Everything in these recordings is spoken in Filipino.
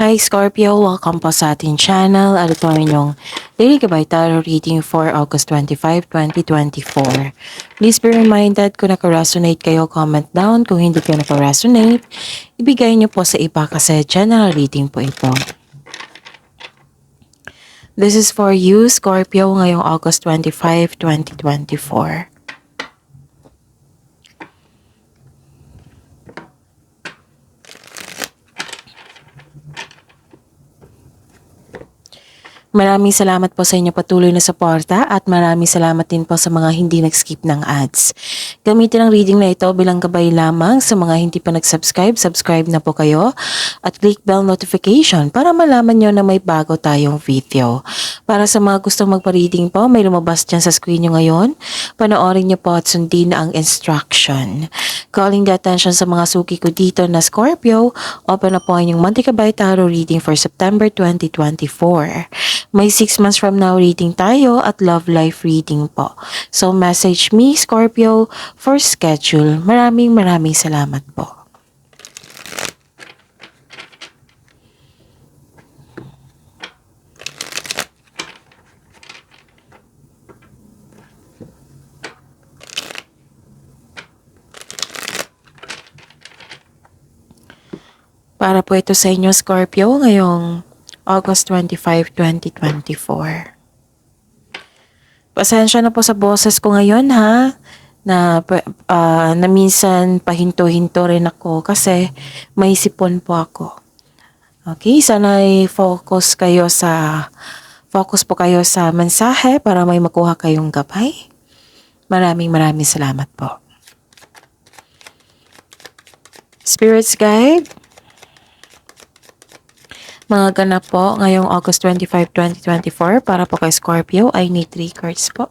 Hi Scorpio, welcome po sa ating channel at ito ang inyong Daily Gabay Tarot Reading for August 25, 2024. Please be reminded kung naka-resonate kayo, comment down. Kung hindi kayo naka-resonate, ibigay niyo po sa iba kasi general reading po ito. This is for you, Scorpio, ngayong August 25, 2024. Maraming salamat po sa inyo patuloy na suporta at maraming salamat din po sa mga hindi nag-skip ng ads. Gamitin ang reading na ito bilang gabay lamang sa mga hindi pa nag-subscribe. Subscribe na po kayo at click bell notification para malaman nyo na may bago tayong video. Para sa mga gustong magpa-reading po, may lumabas dyan sa screen nyo ngayon. Panoorin nyo po at sundin na ang instruction. Calling the attention sa mga suki ko dito na Scorpio, open na po ang inyong monthly Gabay Tarot reading for September 2024. May 6 months from now reading tayo at love life reading po. So message me Scorpio for schedule. Maraming salamat po. Para po ito sa inyo Scorpio ngayong August 25, 2024. Pasensya na po sa boses ko ngayon ha, na minsan pahinto-hinto rin ako kasi may sipon po ako. Okay, sana focus po kayo sa mensahe para may makuha kayong gabay. Maraming salamat po. Spirits Guide, mga ganap po ngayong August 25, 2024 para po kay Scorpio. I need 3 cards po.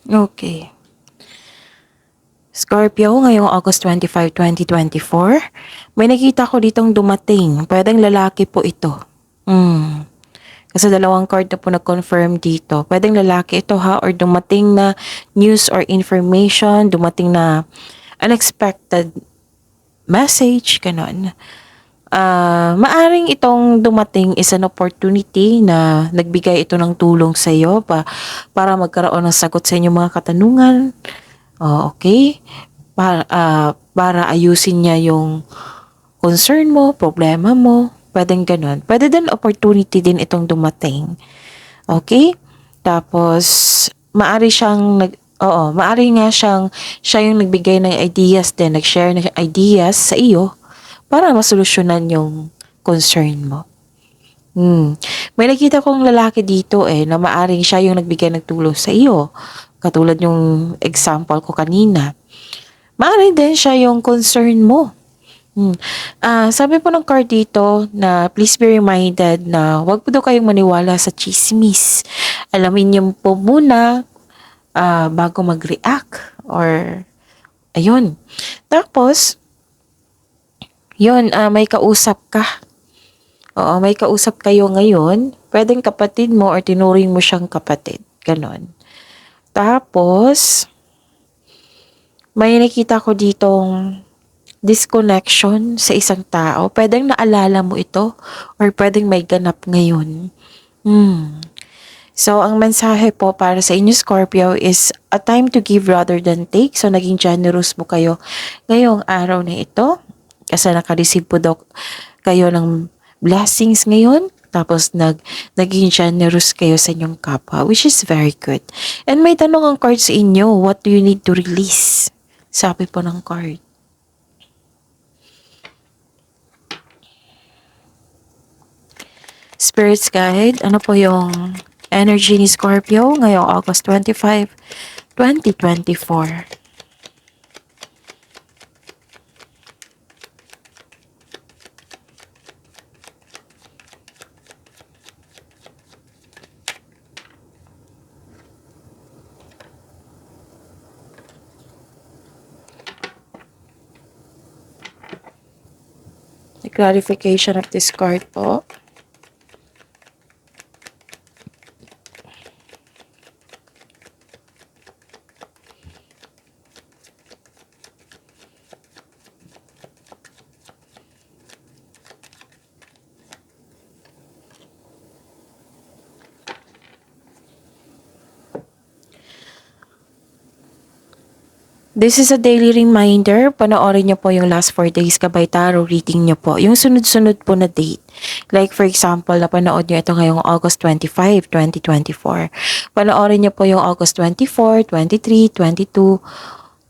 Okay. Scorpio, ngayong August 25, 2024, may nakita ko ditong dumating. Pwedeng lalaki po ito. Kasi dalawang card na po nag-confirm dito. Pwedeng lalaki ito ha, or dumating na news or information, dumating na unexpected message, ganon. Maaring itong dumating is an opportunity na nagbigay ito ng tulong sa iyo para magkaroon ng sagot sa inyong mga katanungan. Okay? Para ayusin niya yung concern mo, problema mo. Pwedeng ganun. Pwede din opportunity din itong dumating. Okay? Tapos, maari nga siya yung nagbigay ng ideas din, nag-share ng ideas sa iyo para masolusyonan yung concern mo. May nakita kong lalaki dito na maaring siya yung nagbigay ng tulong sa iyo. Katulad yung example ko kanina. Maaring din siya yung concern mo. Sabi po ng card dito na please be reminded na huwag po daw kayong maniwala sa chismis. Alamin niyo po muna bago mag-react or ayun. Tapos, yun, may kausap ka. Oo, may kausap kayo ngayon. Pwedeng kapatid mo or tinuring mo siyang kapatid. Ganon. Tapos, may nakita ko ditong disconnection sa isang tao. Pwedeng naalala mo ito or pwedeng may ganap ngayon. So, ang mensahe po para sa inyo, Scorpio, is a time to give rather than take. So, naging generous mo kayo ngayong araw na ito. Kasi naka-receive po daw kayo ng blessings ngayon. Tapos naging generous kayo sa inyong kapwa, which is very good. And may tanong ang card sa inyo, what do you need to release? Sabi po ng card. Spirits guide, ano po yung energy ni Scorpio ngayong August 25, 2024? The clarification of this card po. This is a daily reminder. Panoorin niyo po yung last 4 days Gabay Tarot reading niyo po. Yung sunod-sunod po na date. Like for example, napanood niyo ito ngayong August 25, 2024. Panoorin niyo po yung August 24, 23, 22,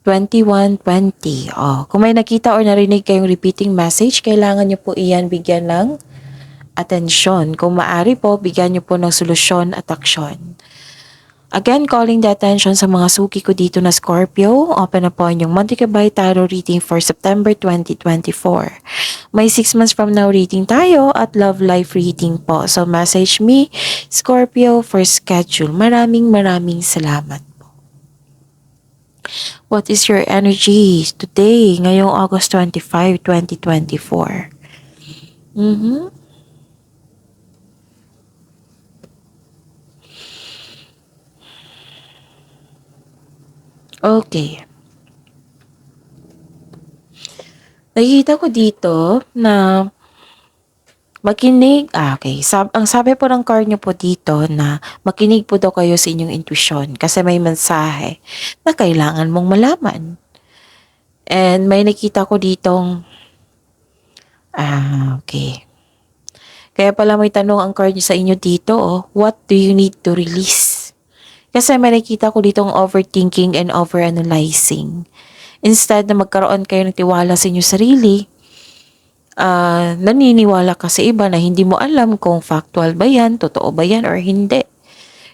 21, 20. Oh, kung may nakita or narinig kayong repeating message, kailangan niyo po iyan bigyan ng atensyon. Kung maaari po, bigyan niyo po ng solusyon at aksyon. Again, calling the attention sa mga suki ko dito na Scorpio. Open na po yung Monthly Gabay Tarot reading for September 2024. May 6 months from now reading tayo at love life reading po. So message me, Scorpio, for schedule. Maraming salamat po. What is your energy today, ngayong August 25, 2024? Okay. Nakikita ko dito na makinig. Okay. Ang sabi po ng card nyo po dito na makinig po daw kayo sa inyong intuition kasi may mensahe na kailangan mong malaman. And may nakita ko ditong okay. Kaya pala may tanong ang card sa inyo dito, what do you need to release? Kasi may nakita ko ditong overthinking and overanalyzing. Instead na magkaroon kayo ng tiwala sa inyong sarili, naniniwala ka sa iba na hindi mo alam kung factual ba yan, totoo ba yan, or hindi.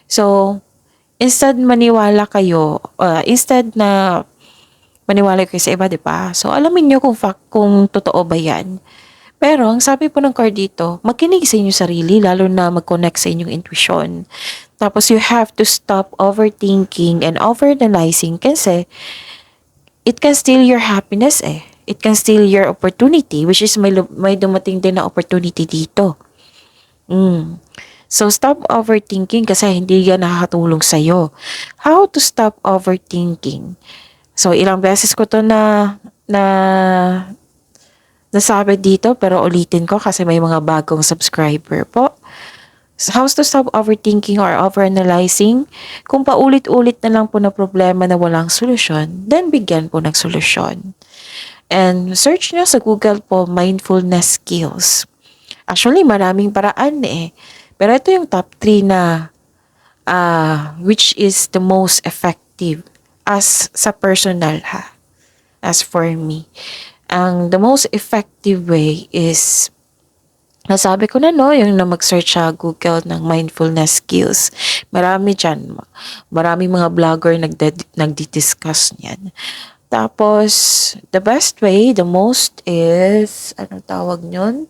So, instead na maniwala kayo sa iba, di ba? So, alamin nyo kung totoo ba yan. Pero, ang sabi po ng card dito, makinig sa inyong sarili, lalo na mag-connect sa inyong intuition. Tapos, you have to stop overthinking and overanalyzing kasi it can steal your happiness It can steal your opportunity, which is may dumating din na opportunity dito. So, stop overthinking kasi hindi yan nakakatulong sa'yo. How to stop overthinking? So, ilang beses ko to nasabi dito, pero ulitin ko kasi may mga bagong subscriber po. So, how to stop overthinking or overanalyzing? Kung paulit-ulit na lang po na problema na walang solusyon, then bigyan po ng solusyon. And search nyo sa Google po, mindfulness skills. Actually, maraming paraan Pero ito yung top 3 na which is the most effective as sa personal as for me. The most effective way is, nasabi ko na yung mag-search sa Google ng mindfulness skills. Marami dyan. Maraming mga vlogger nagdi-discuss niyan. Tapos, the best way, the most is, anong tawag nyon?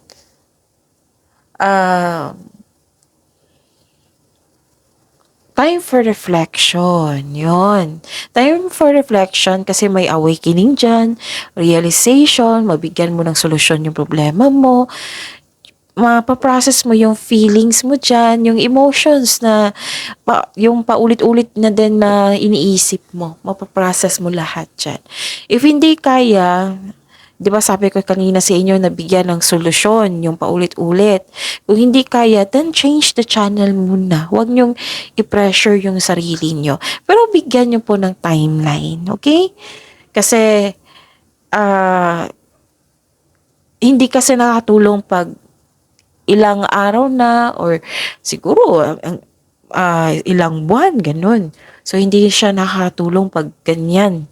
Time for reflection. Yun. Time for reflection kasi may awakening dyan, realization, mabigyan mo ng solusyon yung problema mo, mapaprocess mo yung feelings mo dyan, yung emotions na, yung paulit-ulit na din na iniisip mo, mapaprocess mo lahat dyan. If hindi kaya, di ba sabi ko kanina sa inyo na bigyan ng solusyon, yung paulit-ulit. Kung hindi kaya, then change the channel muna. Huwag nyong i-pressure yung sarili nyo. Pero bigyan nyo po ng timeline, okay? Kasi, hindi kasi nakatulong pag ilang araw na or siguro ilang buwan, ganun. So, hindi siya nakatulong pag ganyan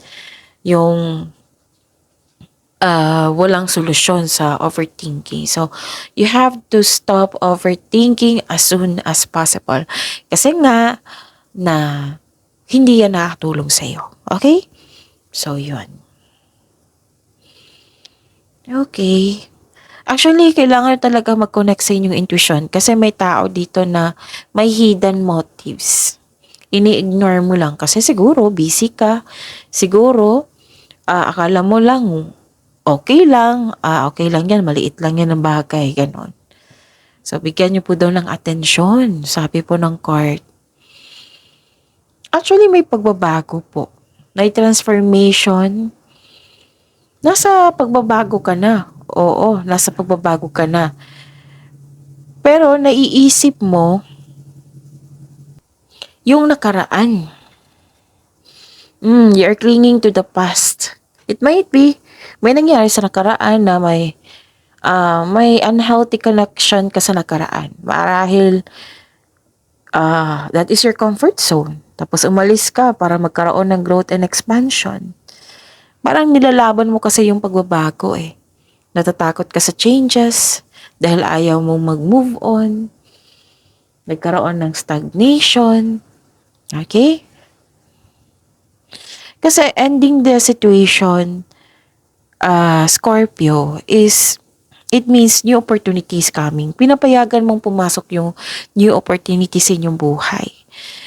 yung walang solusyon sa overthinking. So, you have to stop overthinking as soon as possible. Kasi nga, na hindi yan nakatulong sa'yo. Okay? So, yun. Okay. Actually, kailangan talaga mag-connect sa inyong intuition kasi may tao dito na may hidden motives. Ini-ignore mo lang kasi siguro busy ka. Siguro, akala mo lang okay lang yan, maliit lang yan ng bagay, ganon. So, bigyan niyo po daw ng atensyon, sabi po ng card. Actually, may pagbabago po. May transformation. Nasa pagbabago ka na. Oo, nasa pagbabago ka na. Pero naiisip mo yung nakaraan. You're clinging to the past. It might be, may nangyari sa nakaraan na may unhealthy connection ka sa nakaraan. Marahil, that is your comfort zone. Tapos umalis ka para magkaroon ng growth and expansion. Parang nilalaban mo kasi yung pagbabago eh. Natatakot ka sa changes dahil ayaw mong mag-move on. Nagkaroon ng stagnation. Okay? Kasi ending the situation, Scorpio, it means new opportunities coming. Pinapayagan mong pumasok yung new opportunities sa inyong buhay.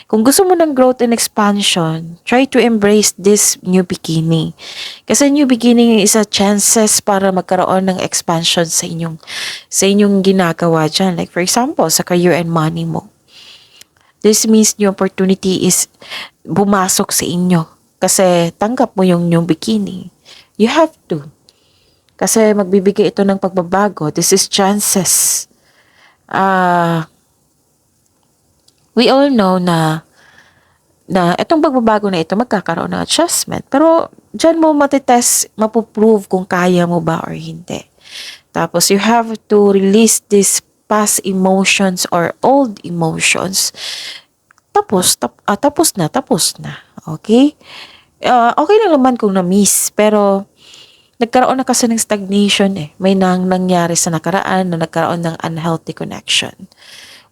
Kung gusto mo ng growth and expansion, try to embrace this new beginning. Kasi new beginning is a chances para magkaroon ng expansion sa inyong ginagawa dyan. Like for example, sa career and money mo. This means new opportunity is bumasok sa inyo. Kasi tanggap mo yung new beginning. You have to. Kasi magbibigay ito ng pagbabago. This is chances. We all know na itong pagbabago na ito magkakaroon ng adjustment. Pero dyan mo matitest, mapuprove kung kaya mo ba or hindi. Tapos you have to release these past emotions or old emotions. Tapos na. Okay? Okay lang naman kung na-miss. Pero nagkaroon na kasi ng stagnation eh. May nangyari sa nakaraan na nagkaroon ng unhealthy connection.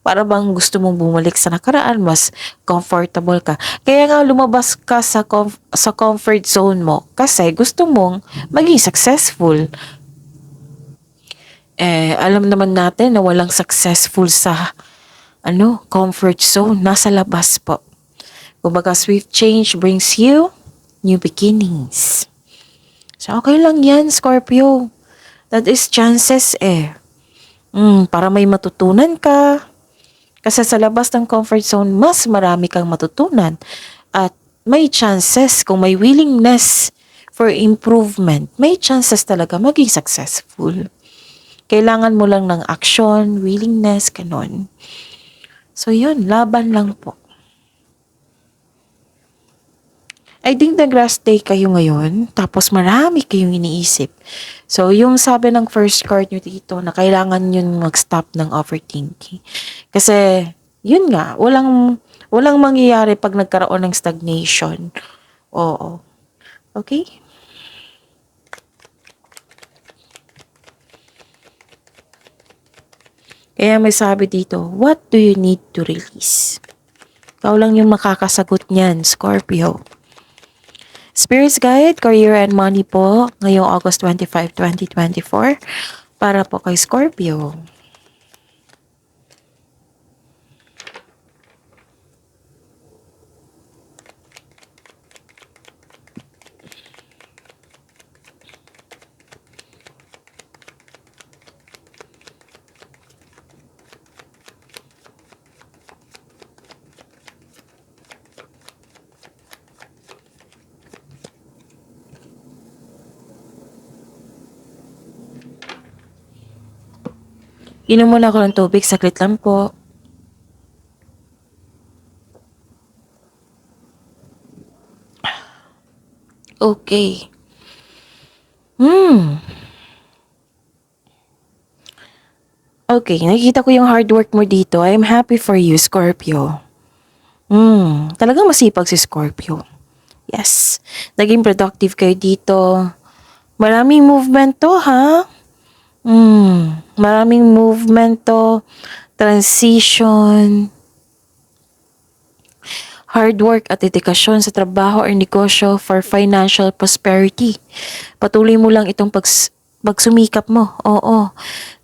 Para bang gusto mong bumalik sa nakaraan, mas comfortable ka. Kaya nga lumabas ka sa comfort zone mo kasi gusto mong maging successful. Alam naman natin na walang successful sa comfort zone. Nasa labas po. Kumbaga, swift change brings you new beginnings. So, okay lang yan, Scorpio. That is chances eh. Para may matutunan ka. Kasi sa labas ng comfort zone, mas marami kang matutunan. At may chances, kung may willingness for improvement, may chances talaga maging successful. Kailangan mo lang ng action, willingness, ganon. So yun, laban lang po. I think nag-rest day kayo ngayon, tapos marami kayong iniisip. So, yung sabi ng first card nyo dito na kailangan yun mag-stop ng overthinking. Kasi, yun nga, walang mangyayari pag nagkaroon ng stagnation. Oo. Okay? Kaya may sabi dito, what do you need to release? Ikaw lang yung makakasagot niyan, Scorpio. Spirits Guide, Career and Money po ngayong August 25, 2024 para po kay Scorpio. Inom muna ako ng tubig, saglit lang po. Okay. Okay, nakikita ko yung hard work mo dito. I'm happy for you, Scorpio. Talagang masipag si Scorpio. Yes. Naging productive kayo dito. Maraming movement to, ha? Maraming movement to. Transition. Hard work at dedikasyon sa trabaho or negosyo for financial prosperity. Patuloy mo lang itong pagsumikap mo. Oo.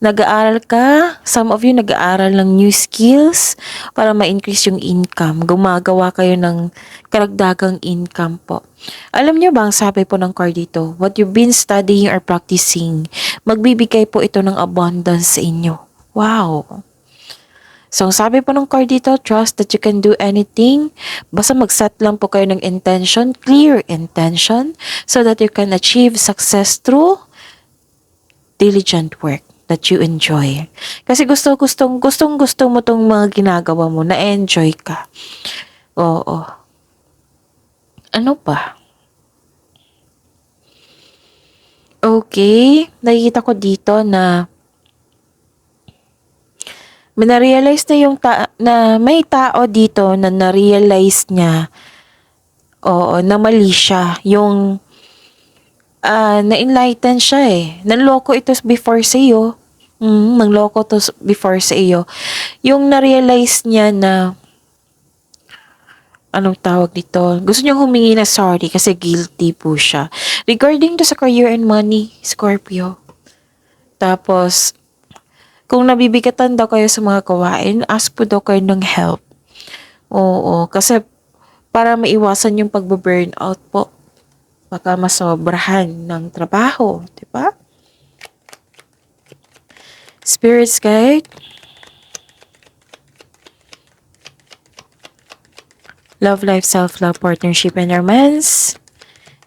Nag-aaral ka. Some of you nag-aaral ng new skills para ma-increase yung income. Gumagawa kayo ng karagdagang income po. Alam niyo ba ang sabi po ng card dito? What you've been studying or practicing, magbibigay po ito ng abundance sa inyo. Wow! So, ang sabi po ng card dito, trust that you can do anything. Basta mag-set lang po kayo ng intention, clear intention, so that you can achieve success through diligent work that you enjoy. Kasi gustong gusto mo tong mga ginagawa mo, na-enjoy ka. Oo. Ano pa? Okay. Nakikita ko dito na na-realize na na may tao dito na na-realize niya, oo, na mali siya. Yung, na-enlighten siya eh. Nanloko ito before sa iyo. Nanloko to before sa iyo. Yung na-realize niya na, anong tawag dito? Gusto niyang humingi na sorry kasi guilty po siya. Regarding to sa career and money, Scorpio. Tapos, kung nabibigatan daw kayo sa mga gawain, ask po daw kayo ng help. Oo, kasi para maiwasan yung pagbe-burnout po. Baka masobrahan ng trabaho, di ba? Spirits guide. Love life, self-love, partnership, and romance.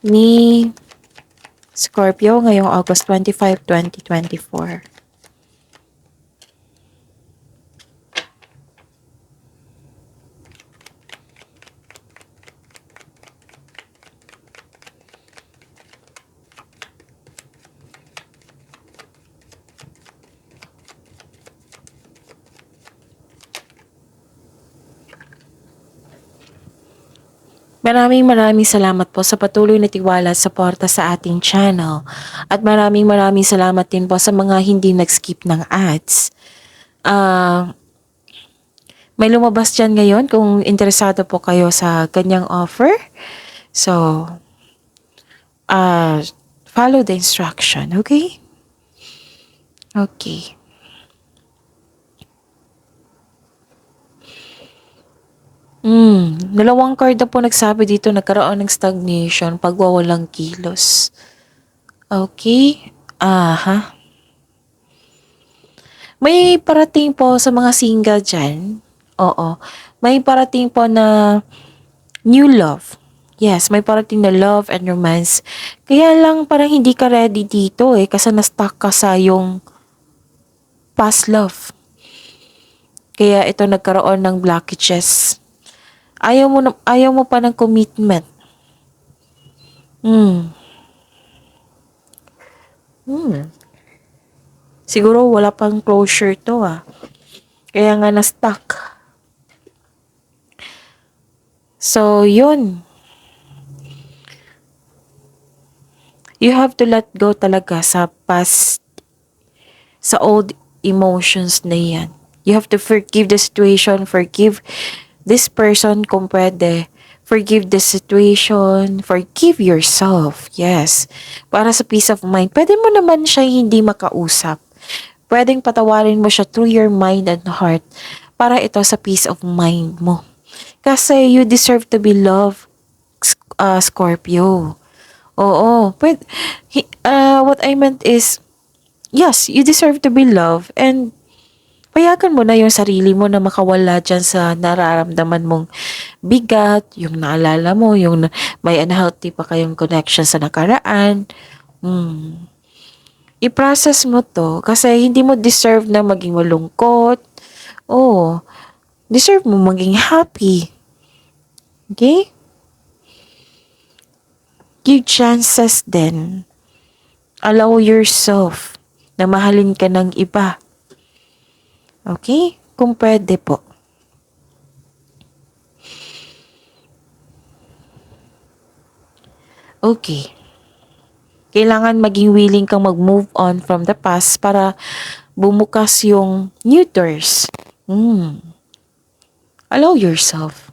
Ni Scorpio ngayong August 25, 2024. Maraming salamat po sa patuloy na tiwala at suporta sa ating channel. At maraming salamat din po sa mga hindi nag-skip ng ads. May lumabas dyan ngayon kung interesado po kayo sa ganyang offer. So, follow the instruction, okay? Okay. Dalawang card na po nagsabi dito, nagkaroon ng stagnation, pagwawalang kilos. Okay? May parating po sa mga single dyan. Oo. May parating po na new love. Yes, may parating na love and romance. Kaya lang parang hindi ka ready dito eh, kasi na-stuck ka sa yung past love. Kaya ito nagkaroon ng blockages. Ayaw mo pa ng commitment. Siguro wala pang closure to Kaya nga na-stuck. So, yun. You have to let go talaga sa past, sa old emotions na yan. You have to forgive the situation, forgive this person kung pwede. Forgive the situation, forgive yourself. Yes. Para sa peace of mind. Pwede mo naman siya hindi makausap. Pwedeng patawarin mo siya through your mind and heart para ito sa peace of mind mo. Kasi you deserve to be loved, Scorpio. Oo. What I meant is, yes, you deserve to be loved and payagan mo na yung sarili mo na makawala dyan sa nararamdaman mong bigat, yung naalala mo, yung may unhealthy pa kayong connection sa nakaraan. I-process mo to kasi hindi mo deserve na maging malungkot. Deserve mo maging happy. Okay? Give chances din. Allow yourself na mahalin ka ng iba. Okay? Kung pwede po. Okay. Kailangan maging willing kang mag-move on from the past para bumukas yung new doors. Allow yourself.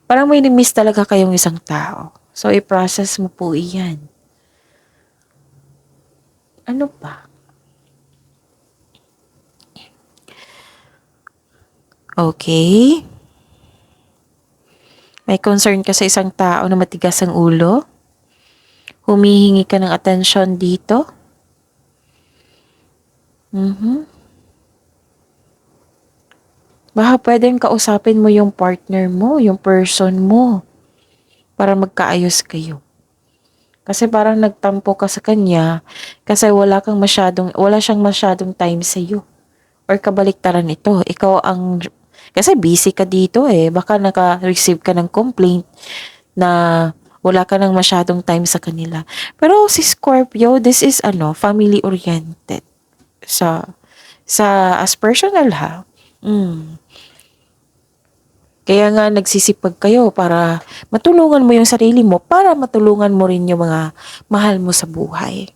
Parang may na-miss talaga kayong isang tao. So, i-process mo po iyan. Ano pa? Okay. May concern ka sa isang tao na matigas ang ulo? Humihingi ka ng atensyon dito? Baka pwedeng kausapin mo yung partner mo, yung person mo, para magkaayos kayo. Kasi parang nagtampo ka sa kanya kasi wala siyang masyadong time sa iyo. Or kabaliktaran ito, kasi busy ka dito eh. Baka naka-receive ka ng complaint na wala ka nang masyadong time sa kanila. Pero si Scorpio, this is family oriented. Sa as personal ha. Kaya nga nagsisipag kayo para matulungan mo yung sarili mo para matulungan mo rin yung mga mahal mo sa buhay.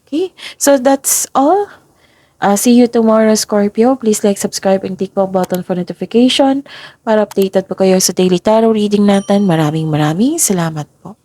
Okay? So that's all. See you tomorrow, Scorpio. Please like, subscribe, and click the button for notification para updated po kayo sa daily tarot reading natin. Maraming salamat po.